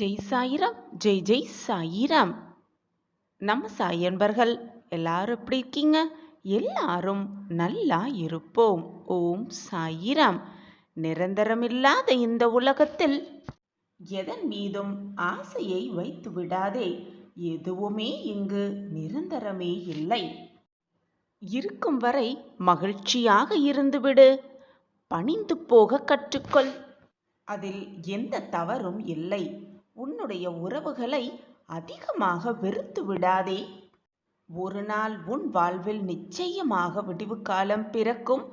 ஜெய் சாயிராம். ஜெய் ஜெய் சாயிராம். நம்ம சாய் அன்பர்கள் எல்லாரும் எப்படி இருக்கீங்க? எல்லாரும் நல்லா இருப்போம். ஓம் சாயிராம். நிரந்தரமில்லாத இந்த உலகத்தில் எதன் மீதும் ஆசையை வைத்து விடாதே. எதுவுமே இங்கு நிரந்தரமே இல்லை. இருக்கும் வரை மகிழ்ச்சியாக இருந்துவிடு. பணிந்து போக கற்றுக்கொள். அதில் எந்த தவறும் இல்லை. உன்னுடைய உறவுகளை அதிகமாக வெறுத்து விடாதே. ஒரு நாள் உன் வாழ்வில் நிச்சயமாக விடிவு காலம் பிறக்கும்.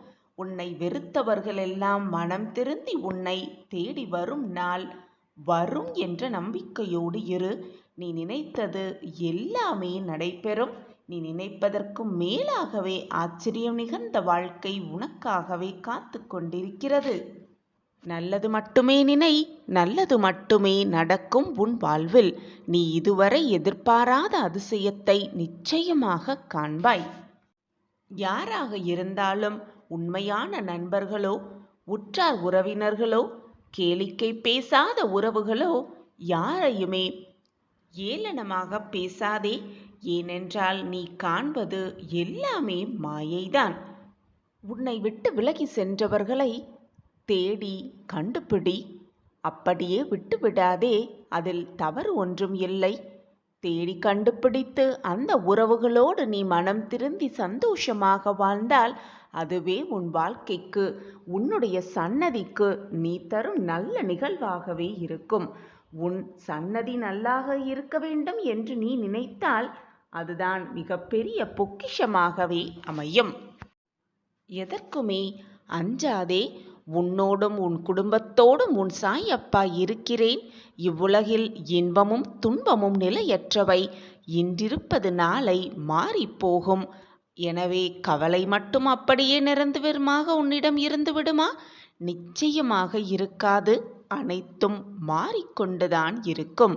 உன்னை வெறுத்தவர்களெல்லாம் மனம் திருந்தி உன்னை தேடி வரும் நாள் வரும் என்ற நம்பிக்கையோடு இரு. நீ நினைத்தது எல்லாமே நடைபெறும். நீ நினைப்பதற்கும் மேலாகவே ஆச்சரியம் நிகழ்ந்த வாழ்க்கை உனக்காகவே காத்து கொண்டிருக்கிறது. நல்லது மட்டுமே நினை, நல்லது மட்டுமே நடக்கும் உன் வாழ்வில். நீ இதுவரை எதிர்பாராத அதிசயத்தை நிச்சயமாக காண்பாய். யாராக இருந்தாலும் உண்மையான நண்பர்களோ உற்றார் உறவினர்களோ கேளிக்கை பேசாத உறவுகளோ யாரையுமே ஏளனமாக பேசாதே. ஏனென்றால் நீ காண்பது எல்லாமே மாயைதான். உன்னை விட்டு விலகி சென்றவர்களை தேடி கண்டுபிடி. அப்படியே விட்டுவிடாதே. அதில் தவறு ஒன்றும் இல்லை. தேடி கண்டுபிடித்து அந்த உறவுகளோடு நீ மனம் திருந்தி சந்தோஷமாக வாழ்ந்தால் அதுவே உன் வாழ்க்கைக்கு, உன்னுடைய சன்னதிக்கு நீ தரும் நல்ல நிகழ்வாகவே இருக்கும். உன் சன்னதி நல்லாக இருக்க வேண்டும் என்று நீ நினைத்தால் அதுதான் மிகப்பெரிய பொக்கிஷமாகவே அமையும். எதற்குமே அஞ்சாதே. உன்னோடும் உன் குடும்பத்தோடும் உன் சாய் அப்பா இருக்கிறேன். இவ்வுலகில் இன்பமும் துன்பமும் நிலையற்றவை. இன்றிருப்பது நாளை மாறிப்போகும். எனவே கவலை மட்டும் அப்படியே நிரந்தரமாக உன்னிடம் இருந்து விடுமா? நிச்சயமாக இருக்காது. அனைத்தும் மாறிக்கொண்டுதான் இருக்கும்.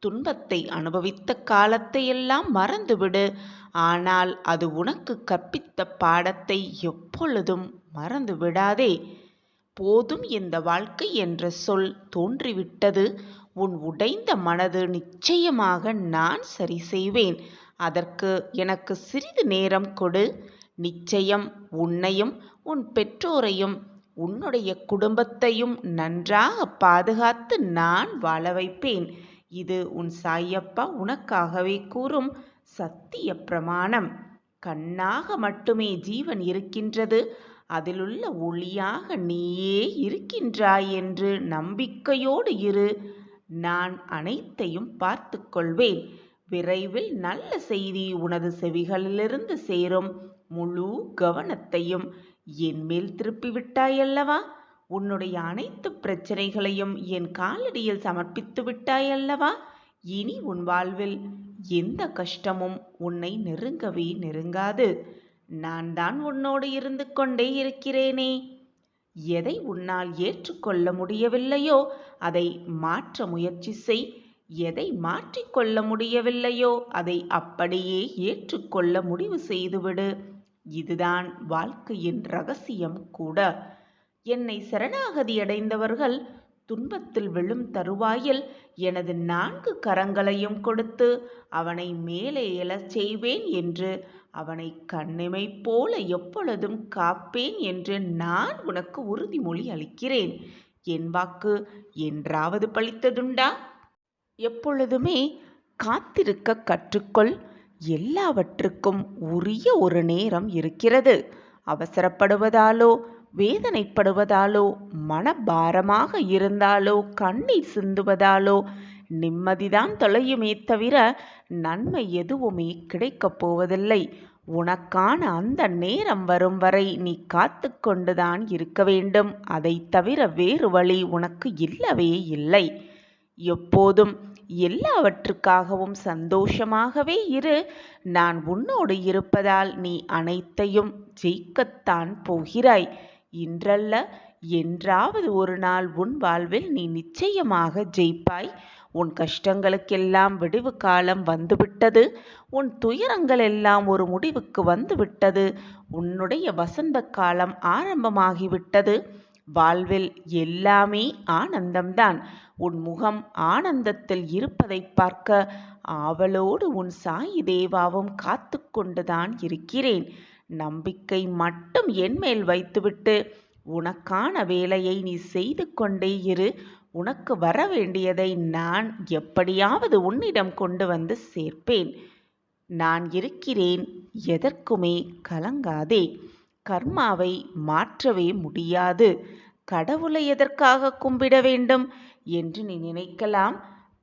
துன்பத்தை அனுபவித்த காலத்தை எல்லாம் மறந்துவிடு. ஆனால் அது உனக்கு கற்பித்த பாடத்தை எப்பொழுதும் மறந்து விடாதே. போதும், இந்த வாழ்க்கை என்ற சொல் தோன்றிவிட்டது. உன் உடைந்த மனது நிச்சயமாக நான் சரி செய்வேன். அதற்கு எனக்கு சிறிது நேரம் கொடு. நிச்சயம் உன்னையும் உன் பெற்றோரையும் உன்னுடைய குடும்பத்தையும் நன்றாக பாதுகாத்து நான் வாழ வைப்பேன். இது உன் சாயப்பா உனக்காகவே கூறும் சத்திய பிரமாணம். கண்ணாக மட்டுமே ஜீவன் இருக்கின்றது. அதிலுள்ள ஒளியாக நீயே இருக்கின்றாய் என்று நம்பிக்கையோடு இரு. நான் அனைத்தையும் பார்த்து கொள்வேன். விரைவில் நல்ல செய்தி உனது செவிகளிலிருந்து சேரும். முழு கவனத்தையும் என் மேல் திருப்பிவிட்டாயல்லவா? உன்னுடைய அனைத்து பிரச்சனைகளையும் என் காலடியில் சமர்ப்பித்து விட்டாயல்லவா? இனி உன் வாழ்வில் எந்த கஷ்டமும் உன்னை நெருங்கவே நெருங்காது. நான் தான் உன்னோடு இருந்து கொண்டே இருக்கிறேனே. எதை உன்னால் ஏற்றுக்கொள்ள முடியவில்லையோ அதை மாற்ற முயற்சி செய். எதை மாற்றிக்கொள்ள முடியவில்லையோ அதை அப்படியே ஏற்றுக்கொள்ள முடிவு செய்துவிடு. இதுதான் வாழ்க்கையின் ரகசியம் கூட. என்னை சரணாகதி அடைந்தவர்கள் துன்பத்தில் விழும் தருவாயில் எனது 4 கரங்களையும் கொடுத்து அவனை மேலே எழச் செய்வேன் என்று, அவனை கண்ணிமை போல எப்பொழுதும் காப்பேன் என்று நான் உனக்கு உறுதிமொழி அளிக்கிறேன். என் வாக்கு என்றாவது பலித்ததுண்டா? எப்பொழுதுமே காத்திருக்க கற்றுக்கொள். எல்லாவற்றுக்கும் உரிய ஒரு நேரம் இருக்கிறது. அவசரப்படுவதாலோ வேதனைப்படுவதாலோ மனபாரமாக இருந்தாலோ கண்ணீர் சிந்துவதாலோ நிம்மதிதான் தொலையுமே தவிர நன்மை எதுவுமே கிடைக்கப் போவதில்லை. உனக்கான அந்த நேரம் வரும் வரை நீ காத்து கொண்டுதான் இருக்க வேண்டும். அதை தவிர வேறு வழி உனக்கு இல்லவே இல்லை. எப்போதும் எல்லாவற்றுக்காகவும் சந்தோஷமாகவே இரு. நான் உன்னோடு இருப்பதால் நீ அனைத்தையும் ஜெயிக்கத்தான் போகிறாய். இன்றல்ல என்றாவது ஒரு நாள் உன் வாழ்வில் நீ நிச்சயமாக ஜெயிப்பாய். உன் கஷ்டங்களுக்கெல்லாம் விடிவு காலம் வந்துவிட்டது. உன் துயரங்கள் எல்லாம் ஒரு முடிவுக்கு வந்துவிட்டது. உன்னுடைய வசந்த காலம் ஆரம்பமாகிவிட்டது. வாழ்வில் எல்லாமே ஆனந்தம்தான். உன் முகம் ஆனந்தத்தில் இருப்பதை பார்க்க ஆவலோடு உன் சாயி தேவாவும் காத்து கொண்டுதான் இருக்கிறேன். நம்பிக்கை மட்டும் என்மேல் வைத்துவிட்டு உனக்கான வேலையை நீ செய்து கொண்டே இரு. உனக்கு வர வேண்டியதை நான் எப்படியாவது உன்னிடம் கொண்டு வந்து சேர்ப்பேன். நான் இருக்கிறேன், எதற்குமே கலங்காதே. கர்மாவை மாற்றவே முடியாது. கடவுளை எதற்காக கும்பிட வேண்டும் என்று நீ நினைக்கலாம்.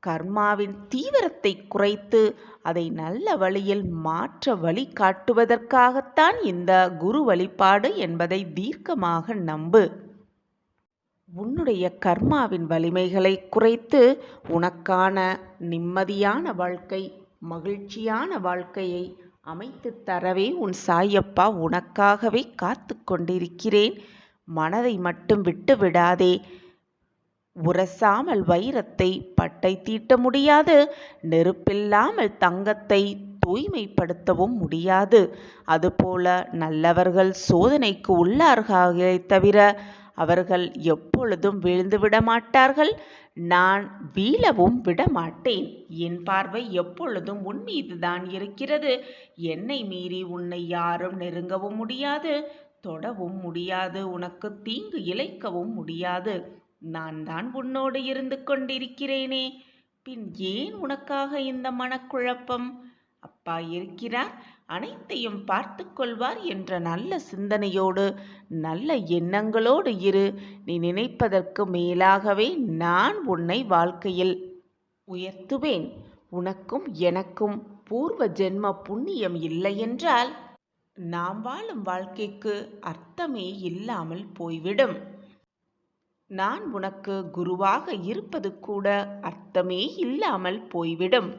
கர்மாவின் தீவிரத்தை குறைத்து அதை நல்ல வழியில் மாற்ற வழி காட்டுவதற்காகத்தான் இந்த குரு வழிபாடு என்பதை தீர்க்கமாக நம்பு. உன்னுடைய கர்மாவின் வலிமைகளை குறைத்து உனக்கான நிம்மதியான வாழ்க்கை, மகிழ்ச்சியான வாழ்க்கையை அமைத்து தரவே உன் சாயப்பா உனக்காகவே காத்து கொண்டிருக்கிறேன். மனதை மட்டும் விட்டு விடாதே. உரசாமல் வைரத்தை பட்டை தீட்ட முடியாது. நெருப்பில்லாமல் தங்கத்தை தூய்மைப்படுத்தவும் முடியாது. அதுபோல நல்லவர்கள் சோதனைக்கு உள்ளார்களே தவிர அவர்கள் எப்பொழுதும் வீழ்ந்து விட மாட்டார்கள். நான் வீழவும் விடமாட்டேன். என் பார்வை எப்பொழுதும் உன் மீதுதான் இருக்கிறது. என்னை மீறி உன்னை யாரும் நெருங்கவும் முடியாது, தொடவும் முடியாது, உனக்கு தீங்கு இழைக்கவும் முடியாது. நான் தான் உன்னோடு இருந்து கொண்டிருக்கிறேனே, பின் ஏன் உனக்காக இந்த மனக்குழப்பம்? அப்பா இருக்கிறார், அனைத்தையும் பார்த்து கொள்வார் என்ற நல்ல சிந்தனையோடு நல்ல எண்ணங்களோடு இரு. நீ நினைப்பதற்கு மேலாகவே நான் உன்னை வாழ்க்கையில் உயர்த்துவேன். உனக்கும் எனக்கும் பூர்வ ஜென்ம புண்ணியம் இல்லை என்றால் நாம் வாழும் வாழ்க்கைக்கு அர்த்தமே இல்லாமல் போய்விடும். நான் உனக்கு குருவாக இருப்பது கூட அர்த்தமே இல்லாமல் போய்விடும்.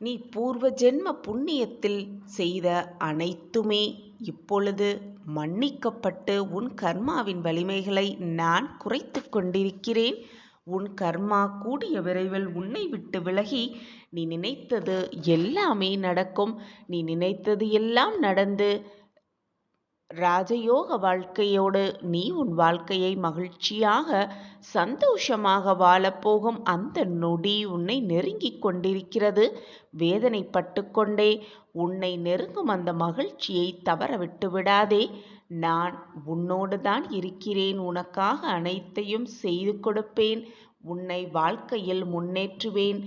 நீ பூர்வ ஜென்ம புண்ணியத்தில் செய்த அனைத்துமே இப்பொழுது மன்னிக்கப்பட்டு உன் கர்மாவின் வலிமைகளை நான் குறைத்து கொண்டிருக்கிறேன். உன் கர்மா கூடிய விரைவில் உன்னை விட்டு விலகி நீ நினைத்தது எல்லாமே நடக்கும். நீ நினைத்தது எல்லாம் நடந்து ராஜயோக வாழ்க்கையோடு நீ உன் வாழ்க்கையை மகிழ்ச்சியாக சந்தோஷமாக வாழப்போகும் அந்த நொடி உன்னை நெருங்கிக் கொண்டிருக்கிறது. வேதனைப்பட்டு கொண்டே உன்னை நெருங்கும் அந்த மகிழ்ச்சியை தவற விட்டு விடாதே. நான் உன்னோடு தான் இருக்கிறேன். உனக்காக அனைத்தையும் செய்து கொடுப்பேன். உன்னை வாழ்க்கையில் முன்னேற்றுவேன்.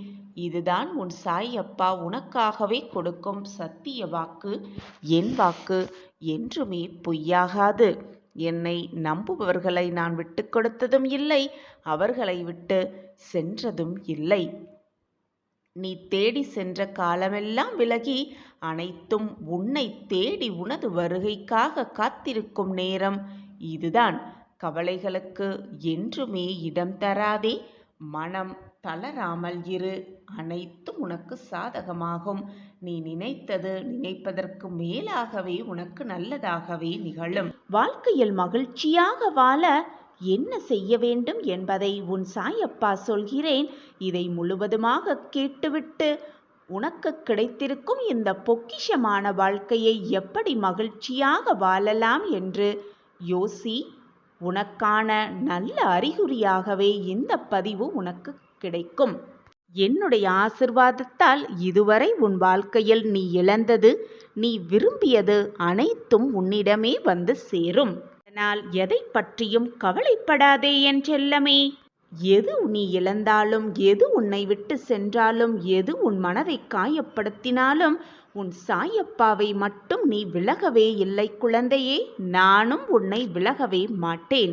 இதுதான் உன் சாய் அப்பா உனக்காகவே கொடுக்கும் சத்திய வாக்கு. என் வாக்கு என்றுமே பொய்யாகாது. என்னை நம்புபவர்களை நான் விட்டு கொடுத்ததும் இல்லை, அவர்களை விட்டு சென்றதும் இல்லை. நீ தேடி சென்ற காலமெல்லாம் விலகி அனைத்தும் உன்னை தேடி உனது வருகைக்காக காத்திருக்கும் நேரம் இதுதான். கவலைகளுக்கு என்றுமே இடம் தராதே. மனம் தளராமல் இரு. அனைத்தும் உனக்கு சாதகமாகும். நீ நினைத்தது நினைப்பதற்கு மேலாகவே உனக்கு நல்லதாகவே நிகழும். வாழ்க்கையில் மகிழ்ச்சியாக வாழ என்ன செய்ய வேண்டும் என்பதை உன் சாயப்பா சொல்கிறேன். இதை முழுவதுமாக கேட்டுவிட்டு உனக்கு கிடைத்திருக்கும் இந்த பொக்கிஷமான வாழ்க்கையை எப்படி மகிழ்ச்சியாக வாழலாம் என்று யோசி. உனக்கான நல்ல அறிகுறியாகவே இந்த பதிவு உனக்கு கிடைக்கும். என்னுடைய ஆசிர்வாதத்தால் இதுவரை உன் வாழ்க்கையில் நீ இழந்தது, நீ விரும்பியது அனைத்தும் உன்னிடமே வந்து சேரும். அதனால் எதை பற்றியும் கவலைப்படாதே என் செல்லமே. எது நீ இழந்தாலும், எது உன்னை விட்டு சென்றாலும், எது உன் மனதை காயப்படுத்தினாலும் உன் சாயப்பாவை மட்டும் நீ விலகவே இல்லை குழந்தையே. நானும் உன்னை விலகவே மாட்டேன்.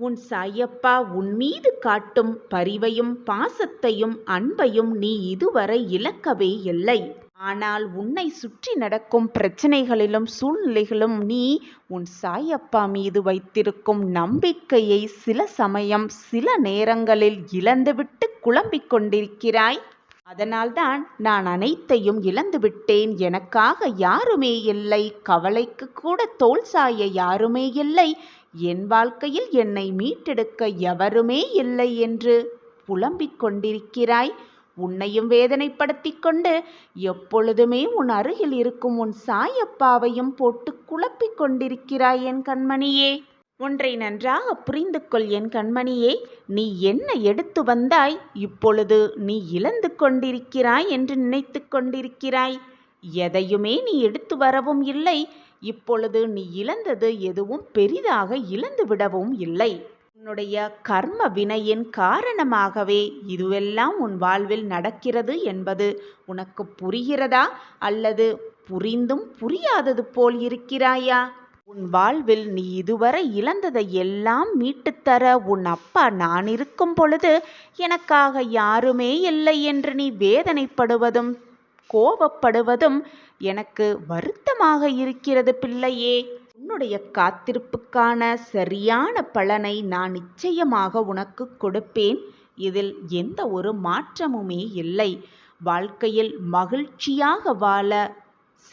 உன் சாயப்பா உன் மீது காட்டும் பரிவையும் பாசத்தையும் அன்பையும் நீ இதுவரை இழக்கவே இல்லை. ஆனால் உன்னை சுற்றி நடக்கும் பிரச்சனைகளிலும் சூழ்நிலைகளும் நீ உன் சாயப்பா மீது வைத்திருக்கும் நம்பிக்கையை சில சமயம் சில நேரங்களில் இழந்துவிட்டு குழம்பிக் கொண்டிருக்கிறாய். அதனால்தான் நான் அனைத்தையும் இழந்துவிட்டேன், எனக்காக யாருமே இல்லை, கவலைக்கு கூட தோள் சாய யாருமே இல்லை, என் வாழ்க்கையில் என்னை மீட்டெடுக்க எவருமே இல்லை என்று புலம்பிக் கொண்டிருக்கிறாய். உன்னையும் வேதனைப்படுத்தி கொண்டு எப்பொழுதுமே உன் அருகில் இருக்கும் உன் சாயப்பாவையும் போட்டு குழப்பிக் கொண்டிருக்கிறாய் என் கண்மணியே. ஒன்றை நன்றாக புரிந்து கொள் என் கண்மணியே. நீ என்ன எடுத்து வந்தாய், இப்பொழுது நீ இழந்து கொண்டிருக்கிறாய் என்று நினைத்து கொண்டிருக்கிறாய். எதையுமே நீ எடுத்து வரவும் இல்லை. இப்பொழுது நீ இழந்தது எதுவும் பெரிதாக இழந்து விடவும் இல்லை. உன்னுடைய கர்ம வினையின் காரணமாகவே இதுவெல்லாம் உன் வாழ்வில் நடக்கிறது என்பது உனக்கு புரிகிறதா, அல்லது புரிந்தும் புரியாதது போல் இருக்கிறாயா? உன் வாழ்வில் நீ இதுவரை இழந்ததை எல்லாம் மீட்டுத்தர உன் அப்பா நான் இருக்கும் பொழுது எனக்காக யாருமே இல்லை என்று நீ வேதனைப்படுவதும் கோபப்படுவதும் எனக்கு வருத்தமாக இருக்கிறது பிள்ளையே. உன்னுடைய காத்திருப்புக்கான சரியான பலனை நான் நிச்சயமாக உனக்கு கொடுப்பேன். இதில் எந்த ஒரு மாற்றமுமே இல்லை. வாழ்க்கையில் மகிழ்ச்சியாக வாழ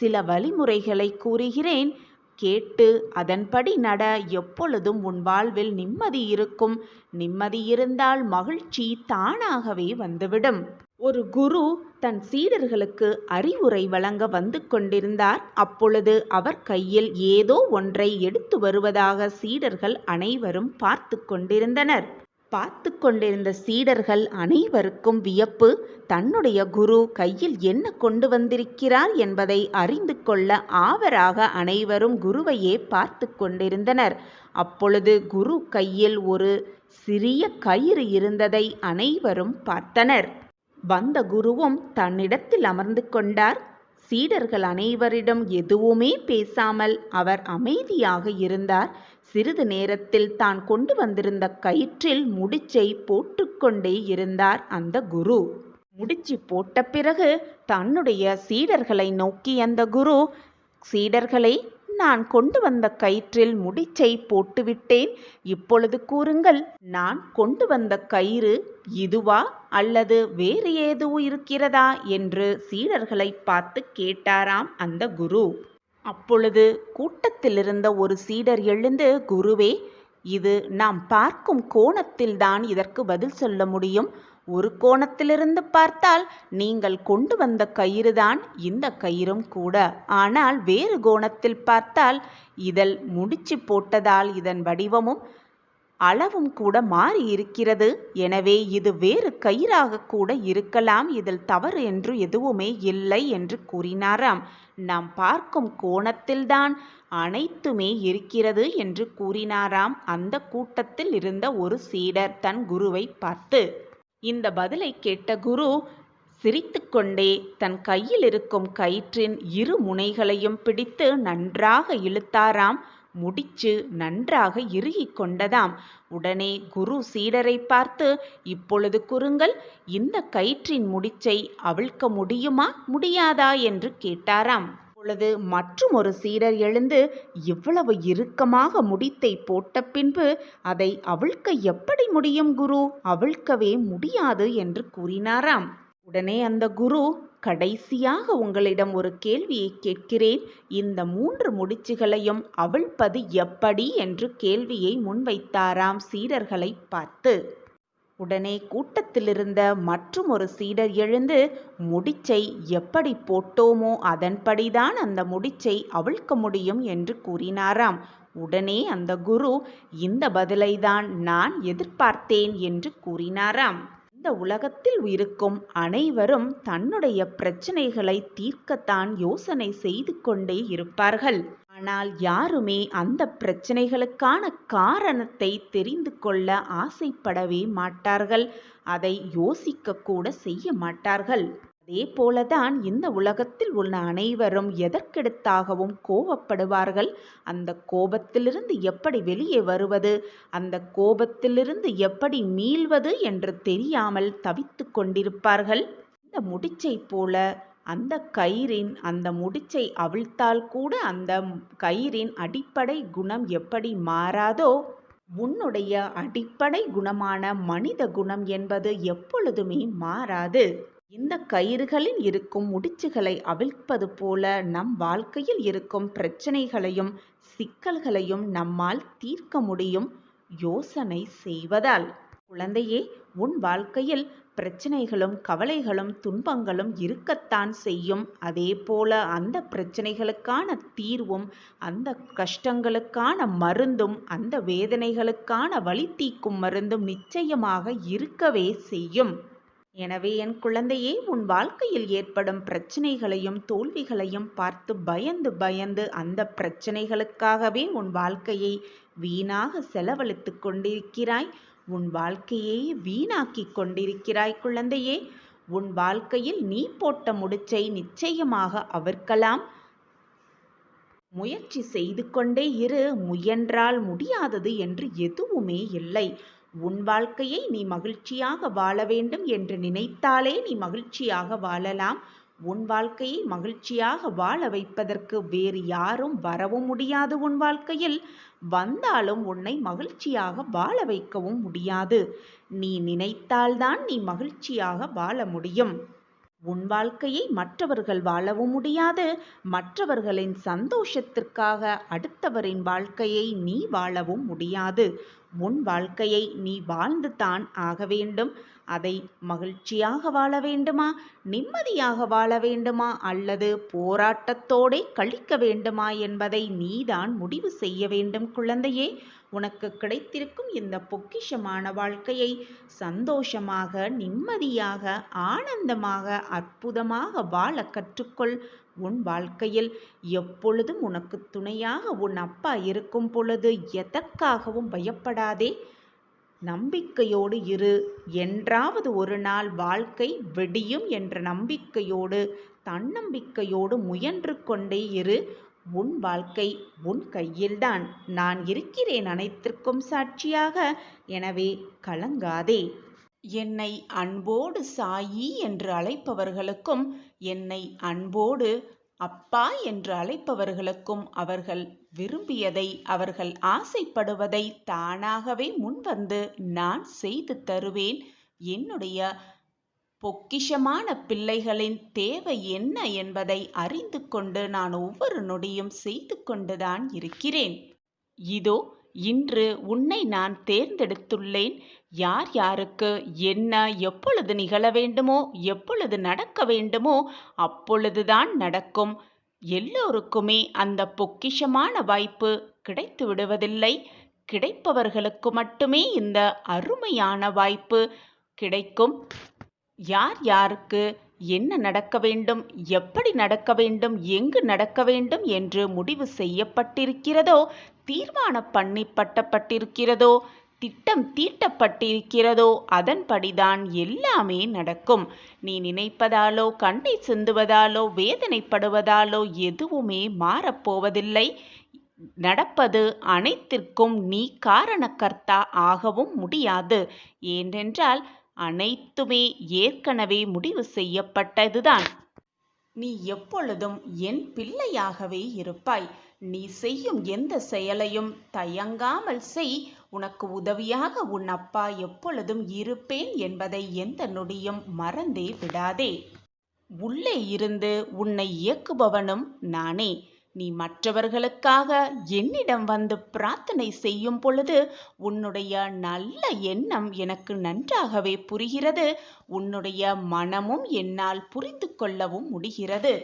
சில வழிமுறைகளை கூறுகிறேன், கேட்டு அதன்படி நட. எப்பொழுதும் உன் வாழ்வில் நிம்மதி இருக்கும். நிம்மதி இருந்தால் மகிழ்ச்சி தானாகவே வந்துவிடும். ஒரு குரு தன் சீடர்களுக்கு அறிவுரை வழங்க வந்து கொண்டிருந்தார். அப்பொழுது அவர் கையில் ஏதோ ஒன்றை எடுத்து வருவதாக சீடர்கள் அனைவரும் பார்த்து கொண்டிருந்தனர். பார்த்து கொண்டிருந்த சீடர்கள் அனைவருக்கும் வியப்பு. தன்னுடைய குரு கையில் என்ன கொண்டு வந்திருக்கிறார் என்பதை அறிந்து கொள்ள ஆவராக அனைவரும் குருவையே பார்த்து கொண்டிருந்தனர். அப்பொழுது குரு கையில் ஒரு சிறிய கயிறு இருந்ததை அனைவரும் பார்த்தனர். வந்த குருவும் தன்னிடத்தில் அமர்ந்து கொண்டார். சீடர்கள் அனைவரிடம் எதுவுமே பேசாமல் அவர் அமைதியாக இருந்தார். சிறிது நேரத்தில் தான் கொண்டு வந்திருந்த கயிற்றில் முடிச்சை போட்டுக்கொண்டே இருந்தார் அந்த குரு. முடிச்சு போட்ட பிறகு தன்னுடைய சீடர்களை நோக்கி அந்த குரு, சீடர்களே, நான் கொண்டு வந்த கயிற்றில் முடிச்சை போட்டுவிட்டேன். இப்பொழுது கூறுங்கள், நான் கொண்டு வந்த கயிறு இதுவா அல்லது வேறு ஏதோ இருக்கிறதா என்று சீடர்களை பார்த்து கேட்டாராம் அந்த குரு. அப்பொழுது கூட்டத்திலிருந்த ஒரு சீடர் எழுந்து, குருவே, இது நாம் பார்க்கும் கோணத்தில்தான் இதற்கு பதில் சொல்ல முடியும். ஒரு கோணத்திலிருந்து பார்த்தால் நீங்கள் கொண்டு வந்த கயிறுதான் இந்த கயிறும் கூட. ஆனால் வேறு கோணத்தில் பார்த்தால் இதில் முடிச்சு போட்டதால் இதன் வடிவமும் அளவும் கூட மாறி இருக்கிறது. எனவே இது வேறு கயிறாக கூட இருக்கலாம். இதில் தவறு என்று எதுவுமே இல்லை என்று கூறினாராம். நாம் பார்க்கும் கோணத்தில்தான் அனைத்துமே இருக்கிறது என்று கூறினாராம் அந்த கூட்டத்தில் இருந்த ஒரு சீடர் தன் குருவை பார்த்து. இந்த பதிலை கேட்ட குரு சிரித்துக்கொண்டே தன் கையில் இருக்கும் கயிற்றின் இரு முனைகளையும் பிடித்து நன்றாக இழுத்தாராம். முடிச்சு நன்றாக இறுகி கொண்டதாம். உடனே குரு சீடரை பார்த்து, இப்பொழுது கூறுங்கள், இந்த கயிற்றின் முடிச்சை அவிழ்க்க முடியுமா முடியாதா என்று கேட்டாராம். அப்பொழுது மற்றும் ஒரு சீடர் எழுந்து, இவ்வளவு இறுக்கமாக முடித்தை போட்ட பின்பு அதை அவிழ்க்க எப்படி முடியும் குரு? அவிழ்க்கவே முடியாது என்று கூறினாராம். உடனே அந்த குரு, கடைசியாக உங்களிடம் ஒரு கேள்வியை கேட்கிறேன். இந்த 3 முடிச்சுகளையும் அவிழ்ப்பது எப்படி என்று கேள்வியை முன்வைத்தாராம் சீடர்களை பார்த்து. உடனே கூட்டத்திலிருந்த மற்றும் ஒரு சீடர் எழுந்து, முடிச்சை எப்படி போட்டோமோ அதன்படிதான் அந்த முடிச்சை அவிழ்க்க முடியும் என்று கூறினாராம். உடனே அந்த குரு, இந்த பதிலை தான் நான் எதிர்பார்த்தேன் என்று கூறினாராம். இந்த உலகத்தில் இருக்கும் அனைவரும் தன்னுடைய பிரச்சனைகளை தீர்க்கத்தான் யோசனை செய்து கொண்டே இருப்பார்கள். ஆனால் யாருமே அந்த பிரச்சனைகளுக்கான காரணத்தை தெரிந்து கொள்ள ஆசைப்படவே மாட்டார்கள். அதை யோசிக்க கூட செய்ய மாட்டார்கள். அதே போலதான் இந்த உலகத்தில் உள்ள அனைவரும் எதற்கெடுத்தாகவும் கோபப்படுவார்கள். அந்த கோபத்திலிருந்து எப்படி வெளியே வருவது, அந்த கோபத்திலிருந்து எப்படி மீள்வது என்று தெரியாமல் தவித்து கொண்டிருப்பார்கள். இந்த முடிச்சை போல அந்த கயிறின் அந்த முடிச்சை அவிழ்த்தால் கூட அந்த கயிறின் அடிப்படை குணம் எப்படி மாறாதோ, உன்னுடைய அடிப்படை குணமான மனித குணம் என்பது எப்பொழுதுமே மாறாது. இந்த கயிறுகளில் இருக்கும் முடிச்சுகளை அவிழ்ப்பது போல நம் வாழ்க்கையில் இருக்கும் பிரச்சனைகளையும் சிக்கல்களையும் நம்மால் தீர்க்க முடியும் யோசனை செய்வதால். குழந்தையே, உன் வாழ்க்கையில் பிரச்சனைகளும் கவலைகளும் துன்பங்களும் இருக்கத்தான் செய்யும். அதேபோல அந்த பிரச்சனைகளுக்கான தீர்வும் அந்த கஷ்டங்களுக்கான மருந்தும் அந்த வேதனைகளுக்கான வலி தீர்க்கும் மருந்தும் நிச்சயமாக இருக்கவே செய்யும். எனவே என் குழந்தையே, உன் வாழ்க்கையில் ஏற்படும் பிரச்சனைகளையும் தோல்விகளையும் பார்த்து பயந்து பயந்து அந்த பிரச்சனைகளுக்காகவே உன் வாழ்க்கையை வீணாக செலவழித்து கொண்டிருக்கிறாய். உன் வாழ்க்கையை வீணாக்கி கொண்டிருக்கிறாய் குழந்தையே. உன் வாழ்க்கையில் நீ போட்ட முடிச்சை நிச்சயமாக அவிழ்க்கலாம். முயற்சி செய்து கொண்டே இரு. முயன்றால் முடியாதது என்று எதுவுமே இல்லை. உன் வாழ்க்கையை நீ மகிழ்ச்சியாக வாழ வேண்டும் என்று நினைத்தாலே நீ மகிழ்ச்சியாக வாழலாம். உன் வாழ்க்கையை மகிழ்ச்சியாக வாழ வைப்பதற்கு வேறு யாரும் வரவும் முடியாது. உன் வாழ்க்கையில் வந்தாலும் உன்னை மகிழ்ச்சியாக வாழ வைக்கவும் முடியாது. நீ நினைத்தால்தான் நீ மகிழ்ச்சியாக வாழ முடியும். உன் வாழ்க்கையை மற்றவர்கள் வாழவும் முடியாது. மற்றவர்களின் சந்தோஷத்திற்காக அடுத்தவரின் வாழ்க்கையை நீ வாழவும் முடியாது. உன் வாழ்க்கையை நீ வாழ்ந்து தான் ஆக வேண்டும். அதை மகிழ்ச்சியாக வாழ வேண்டுமா, நிம்மதியாக வாழ வேண்டுமா, அல்லது போராட்டத்தோடே கழிக்க வேண்டுமா என்பதை நீதான் முடிவு செய்ய வேண்டும் குழந்தையே. உனக்கு கிடைத்திருக்கும் இந்த பொக்கிஷமான வாழ்க்கையை சந்தோஷமாக, நிம்மதியாக, ஆனந்தமாக, அற்புதமாக வாழ கற்றுக்கொள். உன் வாழ்க்கையில் எப்பொழுதும் உனக்கு துணையாக உன் அப்பா இருக்கும் பொழுது எதற்காகவும் பயப்படாதே. நம்பிக்கையோடு இரு. என்றாவது ஒரு நாள் வாழ்க்கை வெடியும் என்ற நம்பிக்கையோடு, தன்னம்பிக்கையோடு முயன்று கொண்டே இரு. உன் வாழ்க்கை உன் கையில்தான். நான் இருக்கிறேன் அனைத்திற்கும் சாட்சியாக. எனவே கலங்காதே. என்னை அன்போடு சாயி என்று அழைப்பவர்களுக்கும், என்னை அன்போடு அப்பா என்று அழைப்பவர்களுக்கும் அவர்கள் விரும்பியதை, அவர்கள் ஆசைப்படுவதை தானாகவே முன்வந்து நான் செய்து தருவேன். என்னுடைய பொக்கிஷமான பிள்ளைகளின் தேவை என்ன என்பதை அறிந்து கொண்டு நான் ஒவ்வொரு நொடியும் செய்து கொண்டுதான் இருக்கிறேன். இதோ இன்று உன்னை நான் தேர்ந்தெடுத்துள்ளேன். யார் யாருக்கு என்ன எப்பொழுது நிகழ வேண்டுமோ, எப்பொழுது நடக்க வேண்டுமோ அப்பொழுதுதான் நடக்கும். எல்லோருக்குமே அந்த பொக்கிஷமான வாய்ப்பு கிடைத்து விடுவதில்லை. கிடைப்பவர்களுக்கு மட்டுமே இந்த அருமையான வாய்ப்பு கிடைக்கும். யார் யாருக்கு என்ன நடக்க வேண்டும், எப்படி நடக்க வேண்டும், எங்கு நடக்க வேண்டும் என்று முடிவு செய்யப்பட்டிருக்கிறதோ, தீர்மானம் பண்ணப்பட்டிருக்கிறதோ, திட்டம் தீட்டப்பட்டிருக்கிறதோ அதன்படிதான் எல்லாமே நடக்கும். நீ நினைப்பதாலோ, கண்ணை சிந்துவதாலோ, வேதனைப்படுவதாலோ எதுவுமே மாறப்போவதில்லை. நடப்பது அனைத்திற்கும் நீ காரணக்கர்த்தா ஆகவும் முடியாது. ஏனென்றால் அனைத்துமே ஏற்கனவே முடிவு செய்யப்பட்டதுதான். நீ எப்பொழுதும் என் பிள்ளையாகவே இருப்பாய். நீ செய்யும் எந்த செயலையும் தயங்காமல் செய். உனக்கு உதவியாக உன் அப்பா எப்பொழுதும் இருப்பேன் என்பதை எந்த நொடியும் மறந்தே விடாதே. உள்ளே இருந்து உன்னை இயக்குபவனும் நானே. நீ மற்றவர்களுக்காக என்னிடம் வந்து பிரார்த்தனை செய்யும் பொழுது உன்னுடைய நல்ல எண்ணம் எனக்கு நன்றாகவே புரிகிறது. உன்னுடைய மனமும் என்னால் புரிந்து கொள்ளவும் முடிகிறது.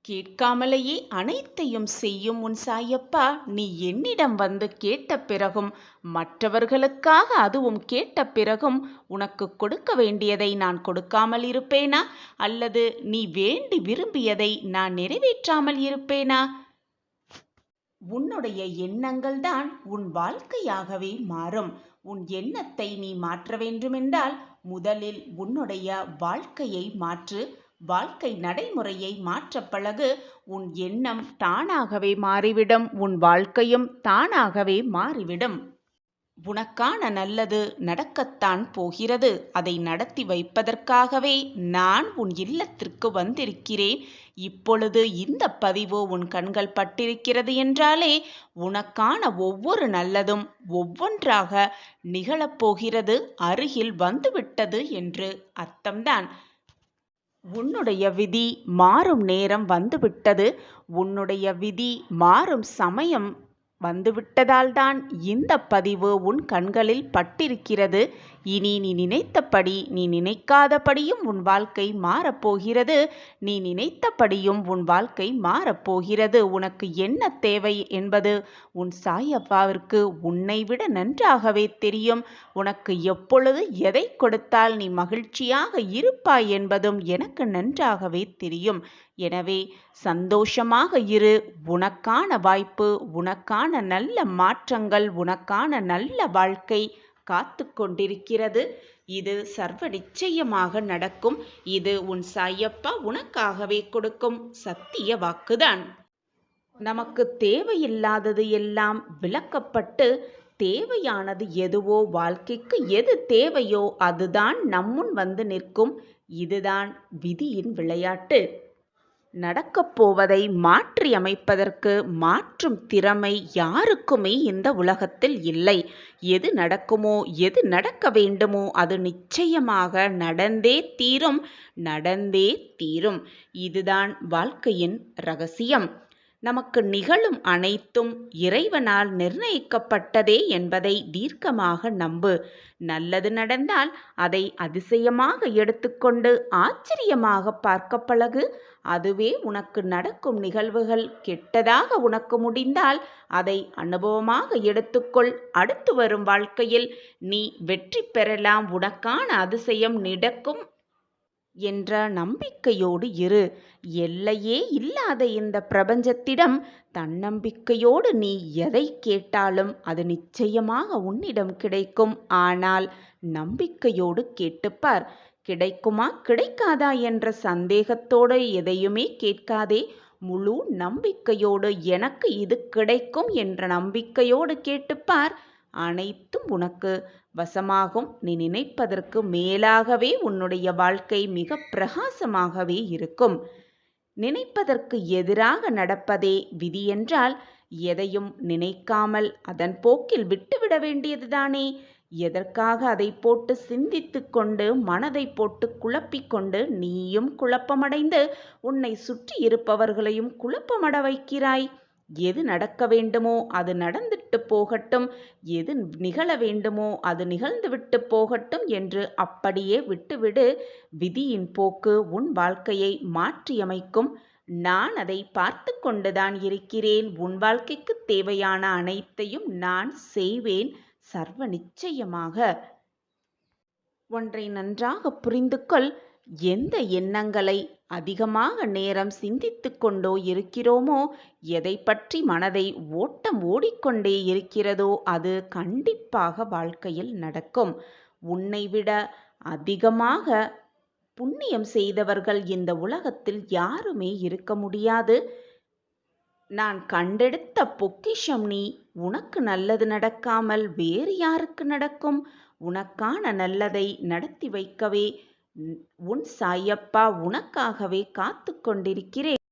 கேட்காமலேயே அனைத்தையும் செய்யும் உன் சாயப்பா நீ என்னிடம் வந்து கேட்ட பிறகும், மற்றவர்களுக்காக அதுவும் கேட்ட பிறகும் உனக்கு கொடுக்க வேண்டியதை நான் கொடுக்காமல் இருப்பேனா? அல்லது நீ வேண்டி விரும்பியதை நான் நிறைவேற்றாமல் இருப்பேனா? உன்னுடைய எண்ணங்கள் தான் உன் வாழ்க்கையாகவே மாறும். உன் எண்ணத்தை நீ மாற்ற வேண்டுமென்றால் முதலில் உன்னுடைய வாழ்க்கையை மாற்று. வாழ்க்கை நடைமுறையை மாற்ற பழகு. உன் எண்ணம் தானாகவே மாறிவிடும். உன் வாழ்க்கையும் தானாகவே மாறிவிடும். உனக்கான நல்லது நடக்கத்தான் போகிறது. அதை நடத்தி வைப்பதற்காகவே நான் உன் இல்லத்திற்கு வந்திருக்கிறேன். இப்பொழுது இந்த பதிவு உன் கண்கள் பட்டிருக்கிறது என்றாலே உனக்கான ஒவ்வொரு நல்லதும் ஒவ்வொன்றாக நிகழப்போகிறது, அருகில் வந்துவிட்டது என்று அர்த்தம்தான். உன்னுடைய விதி மாறும் நேரம் வந்துவிட்டது. உன்னுடைய விதி மாறும் சமயம் வந்துவிட்டதால்தான் இந்த பதிவு உன் கண்களில் பட்டிருக்கிறது. இனி நீ நினைத்தபடி, நீ நினைக்காதபடியும் உன் வாழ்க்கை மாறப்போகிறது. நீ நினைத்தபடியும் உன் வாழ்க்கை மாறப்போகிறது. உனக்கு என்ன தேவை என்பது உன் சாயப்பாவிற்கு உன்னை விட நன்றாகவே தெரியும். உனக்கு எப்பொழுது எதை கொடுத்தால் நீ மகிழ்ச்சியாக இருப்பாய் என்பதும் எனக்கு நன்றாகவே தெரியும். எனவே சந்தோஷமாக இரு. உனக்கான வாய்ப்பு, உனக்கான நல்ல மாற்றங்கள், உனக்கான நல்ல வாழ்க்கை காத்து கொண்டிருக்கிறது. இது சர்வ நிச்சயமாக நடக்கும். இது உன் சாயப்பா உனக்காகவே கொடுக்கும் சத்திய வாக்குதான். நமக்கு தேவையில்லாதது எல்லாம் விலக்கப்பட்டு தேவையானது எதுவோ, வாழ்க்கைக்கு எது தேவையோ அதுதான் நம்முன் வந்து நிற்கும். இதுதான் விதியின் விளையாட்டு. நடக்கப் போவதை மாற்றி அமைப்பதற்கு மாற்றும் திறமை யாருக்குமே இந்த உலகத்தில் இல்லை. எது நடக்குமோ, எது நடக்க வேண்டுமோ அது நிச்சயமாக நடந்தே தீரும், நடந்தே தீரும். இதுதான் வாழ்க்கையின் ரகசியம். நமக்கு நிகழும் அனைத்தும் இறைவனால் நிர்ணயிக்கப்பட்டதே என்பதை தீர்க்கமாக நம்பு. நல்லது நடந்தால் அதை அதிசயமாக எடுத்துக்கொண்டு ஆச்சரியமாக பார்க்க பழகு. அதுவே உனக்கு நடக்கும் நிகழ்வுகள் கெட்டதாக உனக்கு முடிந்தால் அதை அனுபவமாக எடுத்துக்கொள். அடுத்து வரும் வாழ்க்கையில் நீ வெற்றி பெறலாம், உனக்கான அதிசயம் நடக்கும் என்ற நம்பிக்கையோடு இரு. எல்லையே இல்லாத இந்த பிரபஞ்சத்திடம் தன்னம்பிக்கையோடு நீ எதை கேட்டாலும் அது நிச்சயமாக உன்னிடம் கிடைக்கும். ஆனால் நம்பிக்கையோடு கேட்டுப்பார். கிடைக்குமா கிடைக்காதா என்ற சந்தேகத்தோடு எதையுமே கேட்காதே. முழு நம்பிக்கையோடு எனக்கு இது கிடைக்கும் என்ற நம்பிக்கையோடு கேட்டுப்பார். அனைத்தும் உனக்கு வசமாகும். நீ நினைப்பதற்கு மேலாகவே உன்னுடைய வாழ்க்கை மிக பிரகாசமாகவே இருக்கும். நினைப்பதற்கு எதிராக நடப்பதே விதி என்றால் எதையும் நினைக்காமல் அதன் போக்கில் விட்டுவிட வேண்டியதுதானே. எதற்காக அதை போட்டு சிந்தித்து கொண்டு மனதை போட்டு குழப்பிக்கொண்டு நீயும் குழப்பமடைந்து உன்னை சுற்றி இருப்பவர்களையும் குழப்பமட வைக்கிறாய்? எது நடக்க வேண்டுமோ அது நடந்துட்டு போகட்டும், எது நிகழ வேண்டுமோ அது நிகழ்ந்துவிட்டு போகட்டும் என்று அப்படியே விட்டுவிடு. விதியின் போக்கு உன் வாழ்க்கையை மாற்றியமைக்கும். நான் அதை பார்த்து கொண்டுதான் இருக்கிறேன். உன் வாழ்க்கைக்கு தேவையான அனைத்தையும் நான் செய்வேன் சர்வ நிச்சயமாக. ஒன்றை நன்றாக புரிந்து கொள். எந்த எண்ணங்களை அதிகமாக நேரம் சிந்தித்து கொண்டோ இருக்கிறோமோ, எதை பற்றி மனதை ஓட்டம் ஓடிக்கொண்டே இருக்கிறதோ அது கண்டிப்பாக வாழ்க்கையில் நடக்கும். உன்னை விட அதிகமாக புண்ணியம் செய்தவர்கள் இந்த உலகத்தில் யாருமே இருக்க முடியாது. நான் கண்டெடுத்த பொக்கிஷம் நீ. உனக்கு நல்லது நடக்காமல் வேறு யாருக்கு நடக்கும்? உனக்கான நல்லதை நடத்தி வைக்கவே உன் சாயப்பா உனக்காகவே காத்து கொண்டிருக்கிறேன்.